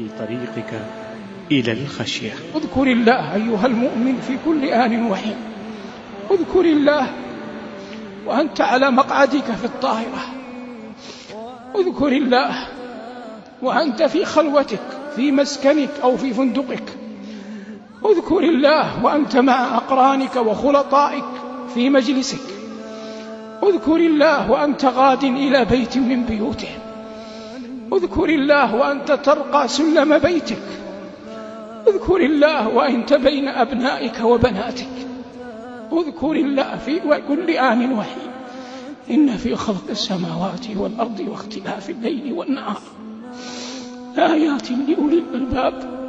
في طريقك إلى الخشية. اذكر الله أيها المؤمن في كل آن وحين. اذكر الله وأنت على مقعدك في الطائرة. اذكر الله وأنت في خلوتك في مسكنك أو في فندقك. اذكر الله وأنت مع أقرانك وخلطائك في مجلسك. اذكر الله وأنت غاد إلى بيت من بيوته. اذكر الله وأنت ترقى سلم بيتك. اذكر الله وأنت بين أبنائك وبناتك. اذكر الله في كل آن وحين. إن في خلق السماوات والأرض واختلاف الليل والنهار آيات لأولي الألباب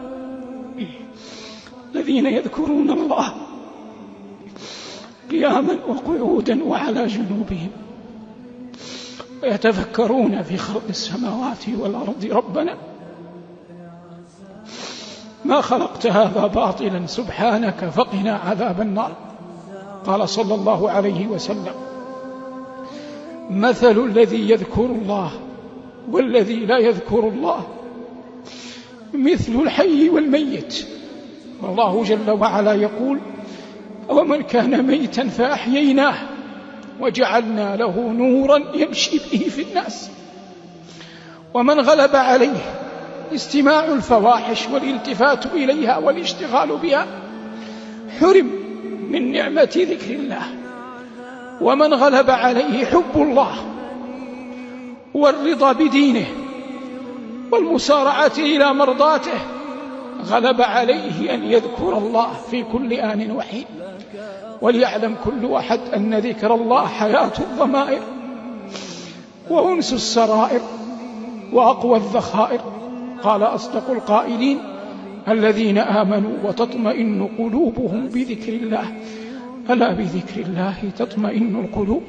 الذين يذكرون الله قياما وقعودا وعلى جنوبهم ويتفكرون في خلق السماوات والأرض ربنا ما خلقت هذا باطلا سبحانك فقنا عذاب النار. قال صلى الله عليه وسلم: مثل الذي يذكر الله والذي لا يذكر الله مثل الحي والميت. والله جل وعلا يقول: ومن كان ميتا فأحييناه وجعلنا له نورا يمشي به في الناس. ومن غلب عليه استماع الفواحش والالتفات إليها والاشتغال بها حرم من نعمة ذكر الله. ومن غلب عليه حب الله والرضا بدينه والمسارعة إلى مرضاته غلب عليه أن يذكر الله في كل آن وحين. وليعلم كل أحد أن ذكر الله حياة الضمائر وأنس السرائر وأقوى الذخائر. قال أصدق القائلين: الذين آمنوا وتطمئن قلوبهم بذكر الله، ألا بذكر الله تطمئن القلوب.